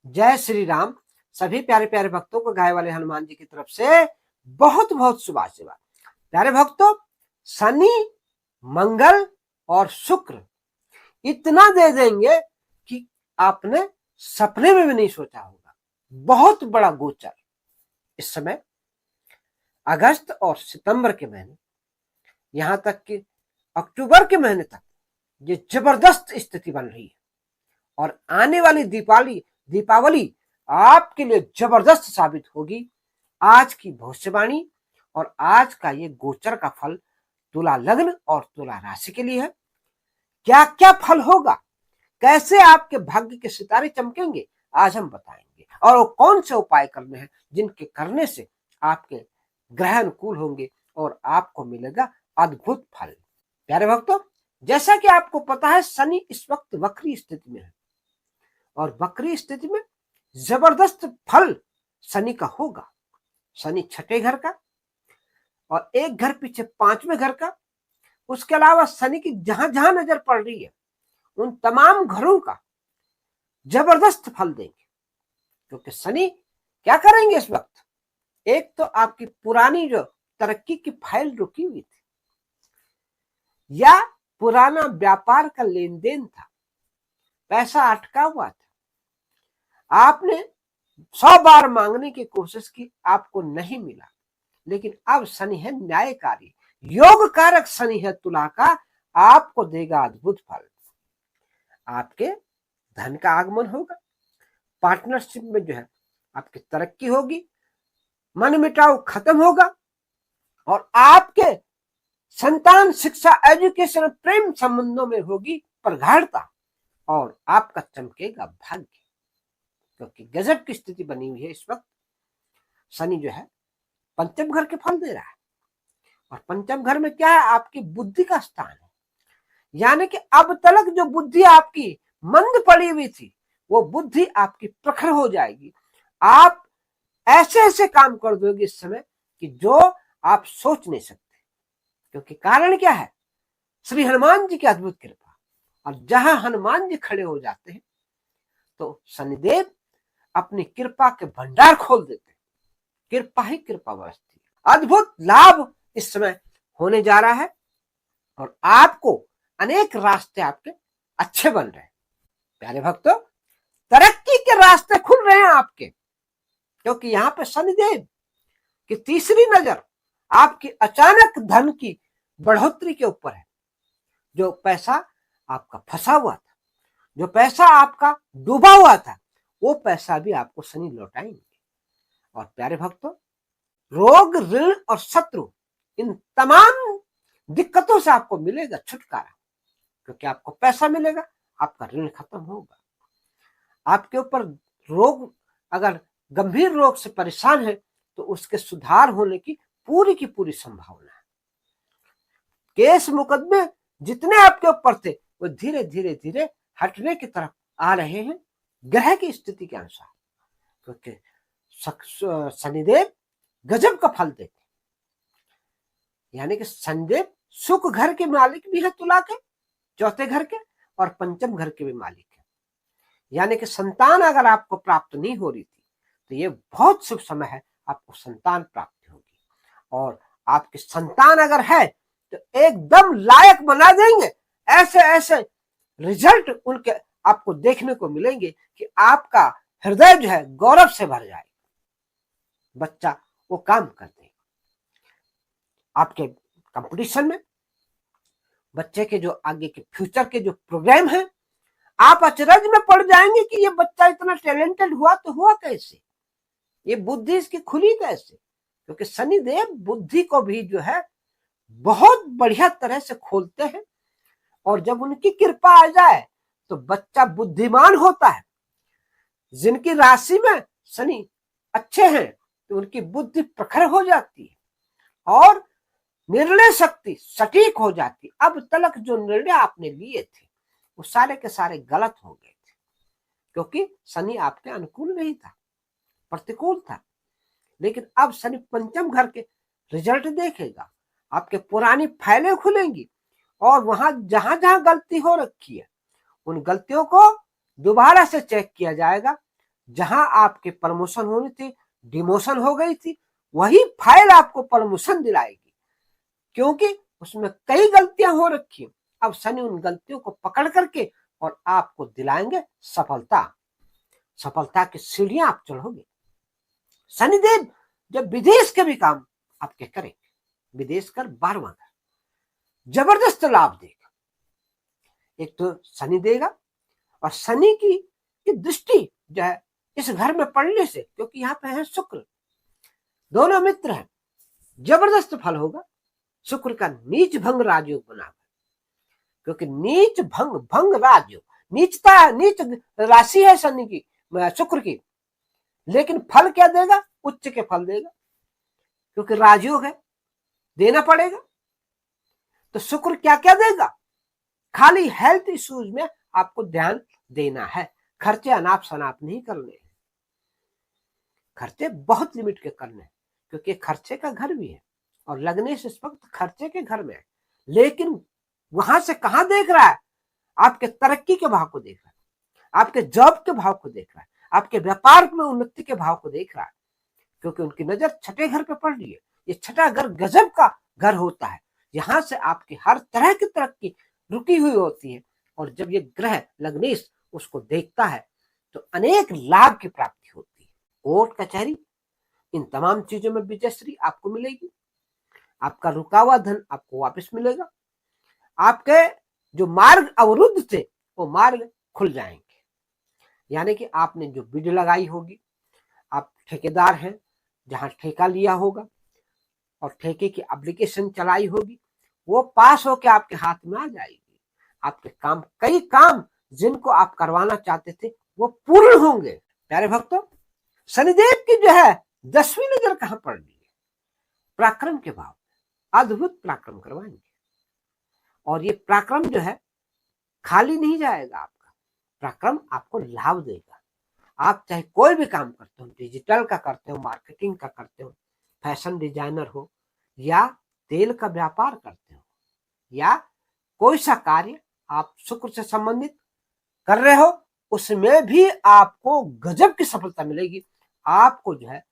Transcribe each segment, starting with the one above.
जय श्री राम। सभी प्यारे प्यारे भक्तों को गाय वाले हनुमान जी की तरफ से बहुत बहुत शुभ आशीर्वाद। प्यारे भक्तों, शनि, मंगल और शुक्र इतना दे देंगे कि आपने सपने में भी नहीं सोचा होगा। बहुत बड़ा गोचर इस समय अगस्त और सितंबर के महीने, यहां तक कि अक्टूबर के महीने तक ये जबरदस्त स्थिति बन रही है। और आने वाली दीपावली आपके लिए जबरदस्त साबित होगी। आज की भविष्यवाणी और आज का ये गोचर का फल तुला लग्न और तुला राशि के लिए है। क्या क्या फल होगा, कैसे आपके भाग्य के सितारे चमकेंगे, आज हम बताएंगे। और वो कौन से उपाय करने हैं जिनके करने से आपके ग्रह अनुकूल होंगे और आपको मिलेगा अद्भुत फल। प्यारे भक्तों, जैसा कि आपको पता है, शनि इस वक्त वक्री स्थिति में है और वक्री स्थिति में जबरदस्त फल शनि का होगा। शनि छठे घर का और एक घर पीछे पांचवें घर का, उसके अलावा शनि की जहां जहां नजर पड़ रही है उन तमाम घरों का जबरदस्त फल देंगे। क्योंकि शनि क्या करेंगे इस वक्त, एक तो आपकी पुरानी जो तरक्की की फाइल रुकी हुई थी या पुराना व्यापार का लेन देन था, पैसा अटका हुआ था, आपने 100 बार मांगने की कोशिश की, आपको नहीं मिला, लेकिन अब शनि है न्यायकारी, योग कारक शनि है तुला का, आपको देगा अद्भुत फल। आपके धन का आगमन होगा, पार्टनरशिप में जो है आपकी तरक्की होगी, मन मिटाव खत्म होगा और आपके संतान, शिक्षा, एजुकेशन, प्रेम संबंधों में होगी प्रगाढ़ता और आपका चमकेगा भाग्य। क्योंकि गजब की स्थिति बनी हुई है इस वक्त। शनि जो है पंचम घर के फल दे रहा है और पंचम घर में क्या है, आपकी बुद्धि का स्थान है। यानी कि अब तक जो बुद्धि आपकी मंद पड़ी हुई थी वो बुद्धि आपकी प्रखर हो जाएगी। आप ऐसे ऐसे काम कर दोगे इस समय कि जो आप सोच नहीं सकते। क्योंकि कारण क्या है, श्री हनुमान जी की अद्भुत कृपा। और जहां हनुमान जी खड़े हो जाते हैं तो शनिदेव अपनी कृपा के भंडार खोल देते हैं। कृपा ही कृपा बरसती है। अद्भुत लाभ इस समय होने जा रहा है और आपको अनेक रास्ते आपके अच्छे बन रहे हैं। प्यारे भक्तों, तरक्की के रास्ते खुल रहे हैं आपके, क्योंकि यहां पे शनिदेव की तीसरी नजर आपकी अचानक धन की बढ़ोतरी के ऊपर है। जो पैसा आपका फंसा हुआ था, जो पैसा आपका डूबा हुआ था, वो पैसा भी आपको शनि लौटाएंगे। और प्यारे भक्तों, रोग, ऋण और शत्रु, इन तमाम दिक्कतों से आपको मिलेगा छुटकारा। क्योंकि आपको पैसा मिलेगा, आपका ऋण खत्म होगा। आपके ऊपर रोग, अगर गंभीर रोग से परेशान है तो उसके सुधार होने की पूरी संभावना है। केस मुकदमे जितने आपके ऊपर थे वो धीरे धीरे धीरे हटने की तरफ आ रहे हैं ग्रह की स्थिति के अनुसार। क्योंकि शनिदेव गजब का फल देते, यानी कि शनिदेव सुख घर के मालिक भी है तुला के, चौथे घर के, और पंचम घर के भी मालिक है। यानी कि संतान अगर आपको प्राप्त नहीं हो रही थी तो ये बहुत शुभ समय है, आपको संतान प्राप्ति होगी। और आपकी संतान अगर है तो एकदम लायक बना देंगे। ऐसे ऐसे रिजल्ट उनके आपको देखने को मिलेंगे कि आपका हृदय जो है गौरव से भर जाएगा। बच्चा वो काम कर देगा। आपके कंपटीशन में बच्चे के जो आगे के फ्यूचर के जो प्रोग्राम है, आप अचरज में पड़ जाएंगे कि ये बच्चा इतना टैलेंटेड हुआ तो हुआ कैसे, ये बुद्धि इसकी खुली कैसे। क्योंकि शनिदेव बुद्धि को भी जो है बहुत बढ़िया तरह से खोलते हैं और जब उनकी कृपा आ जाए तो बच्चा बुद्धिमान होता है। जिनकी राशि में शनि अच्छे हैं तो उनकी बुद्धि प्रखर हो जाती है और निर्णय शक्ति सटीक हो जाती। अब तक जो निर्णय आपने लिए थे वो सारे के सारे गलत हो गए थे, क्योंकि शनि आपके अनुकूल नहीं था, प्रतिकूल था। लेकिन अब शनि पंचम घर के रिजल्ट देखेगा, आपके पुरानी फाइलें खुलेंगी और वहां जहां जहां गलती हो रखी है उन गलतियों को दोबारा से चेक किया जाएगा। जहां आपके प्रमोशन होनी थी, डिमोशन हो गई थी, वही फाइल आपको प्रमोशन दिलाएगी, क्योंकि उसमें कई गलतियां हो रखी हैं। अब शनि उन गलतियों को पकड़ करके और आपको दिलाएंगे सफलता। सफलता की सीढ़ियां आप चढ़ोगे। शनिदेव जब विदेश के भी काम आपके करेंगे, विदेश कर 12वां घर, जबरदस्त लाभ देगा। एक तो शनि देगा, और शनि की दृष्टि जो है इस घर में पड़ने से, क्योंकि यहाँ पे है शुक्र, दोनों मित्र हैं, जबरदस्त फल होगा। शुक्र का नीच भंग राजयोग बना, क्योंकि नीच भंग राजयोग, नीचता नीच राशि है शनि की, शुक्र की, लेकिन फल क्या देगा? उच्च के फल देगा, क्योंकि राजयोग है, देना पड़ेगा। तो शुक्र क्या क्या देगा? खाली हेल्थ इश्यूज में आपको ध्यान देना है। खर्चे अनाप शनाप नहीं करने हैं, खर्चे बहुत लिमिट के करने हैं, क्योंकि खर्चे का घर भी है और लगने से इस वक्त खर्चे के घर में है। लेकिन वहां से कहां देख रहा है? आपके तरक्की के भाव को देख रहा है, आपके जॉब के भाव को देख रहा है, आपके व्यापार में उन्नति के भाव को देख रहा है, क्योंकि उनकी नजर छठे घर पे पड़ रही है। ये छठा घर गजब का घर होता है, यहां से आपकी हर तरह की तरक्की रुकी हुई होती है। और जब ये ग्रह लग्नेश उसको देखता है तो अनेक लाभ की प्राप्ति होती है। कोर्ट कचहरी, इन तमाम चीजों में विजयश्री आपको मिलेगी। आपका रुका हुआ धन आपको वापस मिलेगा। आपके जो मार्ग अवरुद्ध थे वो मार्ग खुल जाएंगे। यानी कि आपने जो बिड लगाई होगी, आप ठेकेदार हैं, जहां ठेका लिया होगा और ठेके की एप्लीकेशन चलाई होगी, वो पास होकर आपके हाथ में आ जाएगी। आपके काम, कई काम जिनको आप करवाना चाहते थे वो पूर्ण होंगे। प्यारे भक्तों, शनिदेव की जो है 10वीं नजर कहां पड़ रही है? पराक्रम के भाव, अद्भुत पराक्रम करवाएंगे। और ये पराक्रम जो है खाली नहीं जाएगा, आपका पराक्रम आपको लाभ देगा। आप चाहे कोई भी काम करते हो, डिजिटल का करते हो, मार्केटिंग का करते हो, फैशन डिजाइनर हो, या तेल का व्यापार करते हो, या कोई सा कार्य आप शुक्र से संबंधित कर रहे हो, उसमें भी आपको गजब की सफलता मिलेगी। आपको जो है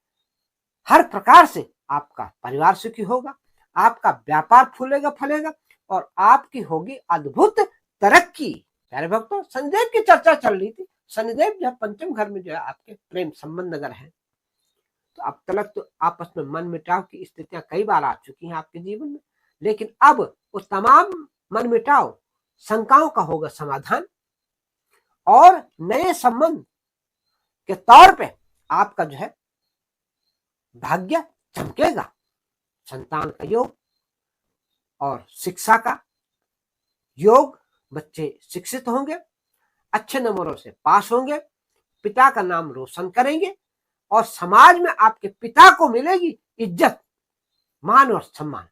हर प्रकार से आपका परिवार सुखी होगा, आपका व्यापार फूलेगा फलेगा, और आपकी होगी अद्भुत तरक्की। प्यारे भक्तों, शनिदेव की चर्चा चल रही थी। शनिदेव जो है पंचम घर में जो है आपके प्रेम संबंध अगर है, तो अब तक तो आपस में मन मिटाव की स्थितियां कई बार आ चुकी हैं आपके जीवन में, लेकिन अब वो तमाम मन मिटाव शंकाओं का होगा समाधान, और नए संबंध के तौर पे आपका जो है भाग्य चमकेगा। संतान का योग और शिक्षा का योग, बच्चे शिक्षित होंगे, अच्छे नंबरों से पास होंगे, पिता का नाम रोशन करेंगे, और समाज में आपके पिता को मिलेगी इज्जत, मान और सम्मान।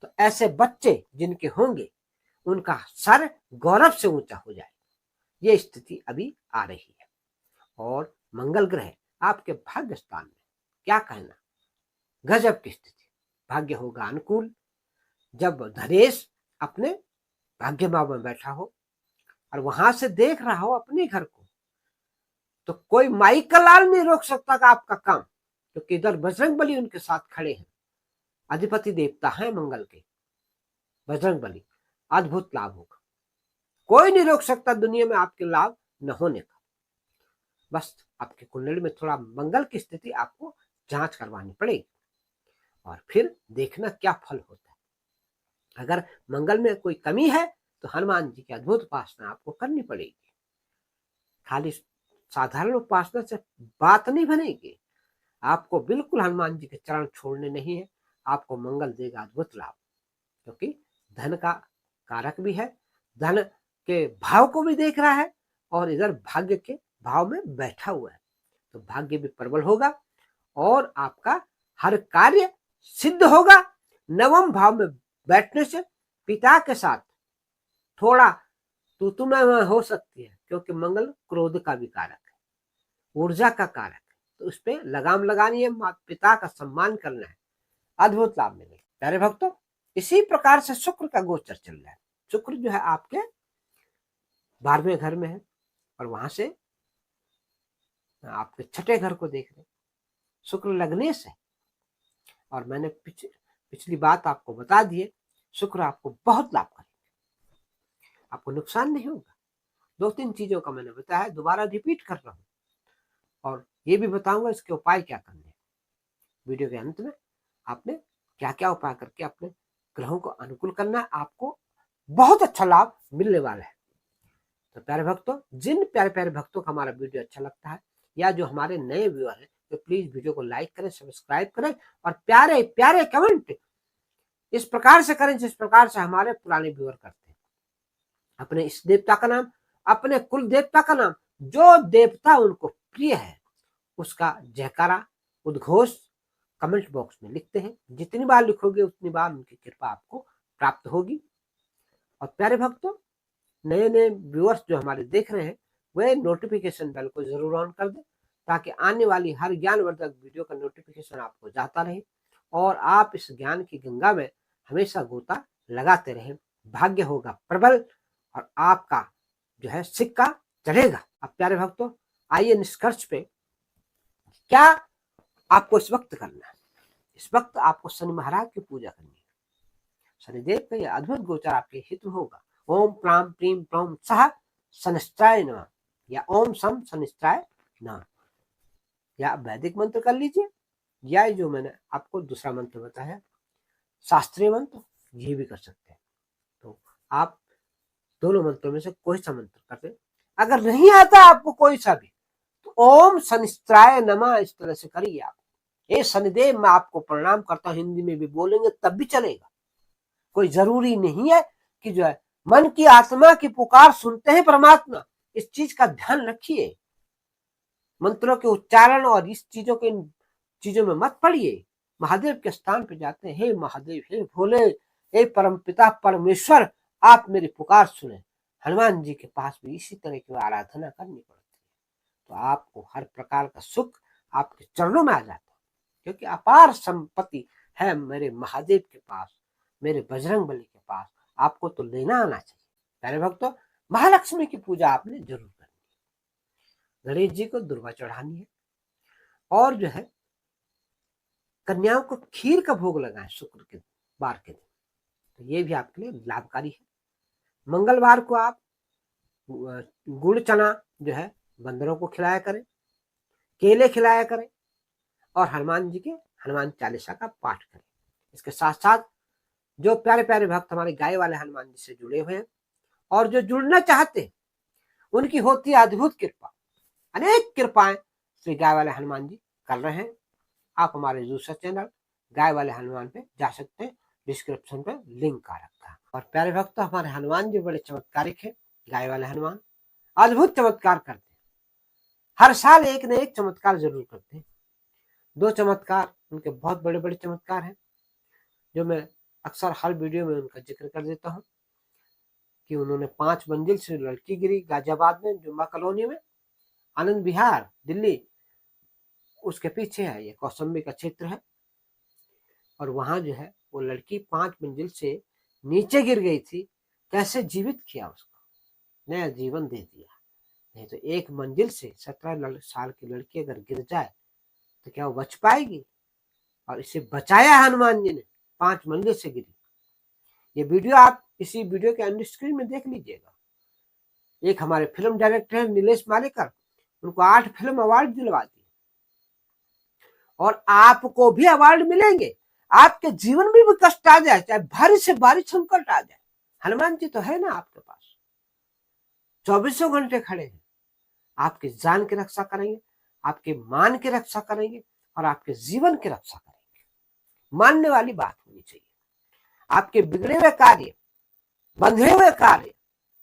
तो ऐसे बच्चे जिनके होंगे उनका सर गौरव से ऊंचा हो जाए, ये स्थिति अभी आ रही है। और मंगल ग्रह आपके भाग्य स्थान में, क्या कहना, गजब की स्थिति, भाग्य होगा अनुकूल। जब धनेश अपने भाग्य भाव में बैठा हो और वहां से देख रहा हो अपने घर को, तो कोई माई का लाल नहीं रोक सकता का आपका काम, क्योंकि इधर बजरंग बली उनके साथ खड़े हैं। अधिपति देवता है मंगल के बजरंग बली, अद्भुत लाभ होगा। कोई नहीं रोक सकता दुनिया में आपके लाभ न होने का। बस आपके कुंडली में थोड़ा मंगल की स्थिति आपको जांच करवानी पड़ेगी, और फिर देखना क्या फल होता है। अगर मंगल में कोई कमी है तो हनुमान जी की अद्भुत उपासना आपको करनी पड़ेगी। खाली साधारण उपासना से बात नहीं बनेगी, आपको बिल्कुल हनुमान जी के चरण छोड़ने नहीं है। आपको मंगल देगा अद्भुत लाभ, क्योंकि धन का कारक भी है, धन के भाव को भी देख रहा है, और इधर भाग्य के भाव में बैठा हुआ है, तो भाग्य भी प्रबल होगा और आपका हर कार्य सिद्ध होगा। नवम भाव में बैठने से पिता के साथ थोड़ा तू मैं हो सकती है, क्योंकि मंगल क्रोध का भी कारक है, ऊर्जा का कारक है, तो उस पर लगाम लगानी है, माता पिता का सम्मान करना है, अद्भुत लाभ मिलेगा। प्यारे भक्तों, इसी प्रकार से शुक्र का गोचर चल रहा है। शुक्र जो है आपके 12वें घर में है, और वहां से आपके छठे घर को देख रहे हैं शुक्र लगने से। और मैंने पिछली बात आपको बता दी है, शुक्र आपको बहुत लाभ करेगा, आपको नुकसान नहीं होगा। 2-3 चीजों का मैंने बताया, दोबारा रिपीट कर रहा हूं, और ये भी बताऊंगा इसके उपाय क्या करने हैं। वीडियो के अंत में आपने क्या क्या उपाय करके अपने ग्रहों को अनुकूल करना है, आपको बहुत अच्छा लाभ मिलने वाला है। तो प्यारे भक्तों, जिन प्यारे प्यारे भक्तों को हमारा वीडियो अच्छा लगता है, या जो हमारे नए व्यूअर हैं, तो प्लीज वीडियो को लाइक करें, सब्सक्राइब करें, और प्यारे प्यारे कमेंट इस प्रकार से करें जिस प्रकार से हमारे पुराने व्यूअर करते हैं। अपने इस देवता का नाम, अपने कुल देवता का नाम, जो देवता उनको प्रिय है, उसका जयकारा, उद्घोष कमेंट बॉक्स में लिखते हैं। जितनी बार लिखोगे उतनी बार उनकी कृपा आपको प्राप्त होगी। और प्यारे भक्तों, नए नए व्यूअर्स जो हमारे देख रहे हैं, वे नोटिफिकेशन बेल को जरूर ऑन कर दें, ताकि आने वाली हर ज्ञानवर्धक वीडियो का नोटिफिकेशन आपको जाता रहे और आप इस ज्ञान की गंगा में हमेशा गोता लगाते रहें। भाग्य होगा प्रबल और आपका जो है सिक्का चढ़ेगा। अब प्यारे भक्तों, आइए निष्कर्ष पे, क्या आपको इस वक्त करना है। इस वक्त आपको शनि महाराज की पूजा करनी है। शनिदेव का यह अद्भुत गोचर आपके हित में होगा। ओम प्राम प्रीम प्रौम सह शनिश्चाय नमः, या ओम सम शनिश्चाय नमः, या वैदिक मंत्र कर लीजिए, या जो मैंने आपको दूसरा मंत्र बताया शास्त्रीय मंत्र, ये भी कर सकते हैं। तो आप दोनों मंत्रों में से कोई सा मंत्र करते। अगर नहीं आता आपको कोई सा भी, तो ओम शनिश्चाय नमः इस तरह से करिए। आप ये शनिदेव मैं आपको प्रणाम करता हूं, हिंदी में भी बोलेंगे तब भी चलेगा। कोई जरूरी नहीं है कि जो है मन की आत्मा की पुकार सुनते हैं परमात्मा, इस चीज का ध्यान रखिए। मंत्रों के उच्चारण और इस चीजों में मत पड़िए। महादेव के स्थान पे जाते हैं, हे महादेव, हे भोले, हे परमपिता परमेश्वर, आप मेरी पुकार सुने। हनुमान जी के पास भी इसी तरह की आराधना करनी पड़ती है, तो आपको हर प्रकार का सुख आपके चरणों में आ जाता है, क्योंकि अपार संपत्ति है मेरे महादेव के पास, मेरे बजरंग बली के पास। आपको तो लेना आना चाहिए। प्यारे भक्तों, महालक्ष्मी की पूजा आपने जरूर करनी है, गणेश जी को दुर्वा चढ़ानी है, और जो है कन्याओं को खीर का भोग लगाएं शुक्र के बार के दिन, तो ये भी आपके लिए लाभकारी है। मंगलवार को आप गुड़ चना जो है बंदरों को खिलाया करें, केले खिलाया करें, और हनुमान जी के हनुमान चालीसा का पाठ करें। इसके साथ साथ जो प्यारे प्यारे भक्त हमारे गाय वाले हनुमान जी से जुड़े हुए हैं और जो जुड़ना चाहते हैं, उनकी होती है अद्भुत कृपा। अनेक कृपाएं श्री गाय वाले हनुमान जी कर रहे हैं। आप हमारे दूसरा चैनल गाय वाले हनुमान पे जा सकते हैं, डिस्क्रिप्शन पे लिंक आ रखा है। और प्यारे भक्त, हमारे हनुमान जी बड़े चमत्कारिक है। गाय वाले हनुमान अद्भुत चमत्कार करते हैं, हर साल एक न एक चमत्कार जरूर करते हैं। 2 चमत्कार उनके बहुत बड़े बड़े चमत्कार हैं, जो मैं अक्सर हर वीडियो में उनका जिक्र कर देता हूँ, कि उन्होंने 5 मंजिल से लड़की गिरी गाजियाबाद में, जुम्मा कॉलोनी में, आनंद विहार दिल्ली, उसके पीछे है ये कौशाम्बी का क्षेत्र है, और वहां जो है वो लड़की 5 मंजिल से नीचे गिर गई थी। कैसे जीवित किया उसको, नया जीवन दे दिया। नहीं तो 1 मंजिल से 17 साल की लड़की अगर गिर जाए तो क्या वो बच पाएगी? और इसे बचाया हनुमान जी ने, 5 मंजिल से गिरी। ये वीडियो आप इसी वीडियो के अंडर स्क्रीन में देख लीजिएगा। एक हमारे फिल्म डायरेक्टर है नीलेश मालेकर, उनको 8 फिल्म अवार्ड दिलवा दिए, और आपको भी अवार्ड मिलेंगे। आपके जीवन में भी कष्ट आ जाए, चाहे भारी से भारी संकट आ जाए, हनुमान जी तो है ना आपके पास, 24 घंटे खड़े हैं। आपकी जान की रक्षा करेंगे, आपके मान की रक्षा करेंगे, और आपके जीवन की रक्षा करेंगे। मानने वाली बात होनी चाहिए। आपके बिगड़े हुए कार्य, बंधे हुए कार्य,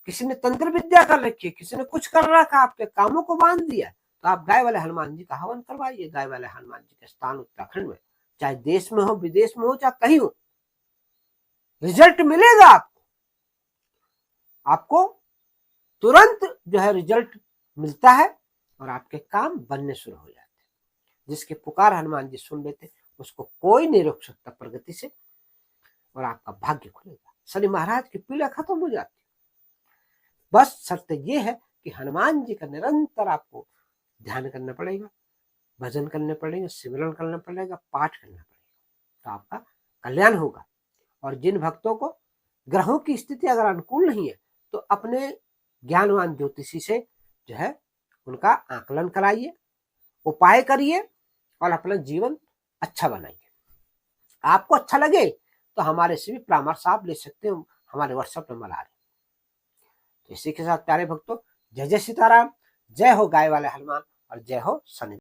किसी ने तंत्र विद्या कर रखी है, किसी ने कुछ कर रखा, आपके कामों को बांध दिया, तो आप गाय वाले हनुमान जी का हवन करवाइए। गाय वाले हनुमान जी के स्थान उत्तराखंड में, चाहे देश में हो, विदेश में हो, चाहे कहीं हो, रिजल्ट मिलेगा आपको। आपको तुरंत जो है रिजल्ट मिलता है, और आपके काम बनने शुरू हो जाते हैं। जिसके पुकार हनुमान जी सुन लेते, उसको कोई नहीं रोक सकता प्रगति से, और आपका भाग्य खुलेगा। शनि महाराज की पीड़ा खत्म हो जाती है। बस शर्त यह है कि हनुमान जी का निरंतर आपको ध्यान करना पड़ेगा, भजन करने पड़ेंगे, सिमरन करना पड़ेगा, पाठ करना पड़ेगा, तो आपका कल्याण होगा। और जिन भक्तों को ग्रहों की स्थिति अगर अनुकूल नहीं है तो अपने ज्ञानवान ज्योतिषी से जो है उनका आकलन कराइए, उपाय करिए और अपना जीवन अच्छा बनाइए। आपको अच्छा लगे तो हमारे से भी परामर्श आप ले सकते हो, हमारे व्हाट्सएप नंबर आ रहे हैं। तो इसी के साथ प्यारे भक्तों, जय जय सीताराम, जय हो गाय वाले हनुमान और जय हो शनि।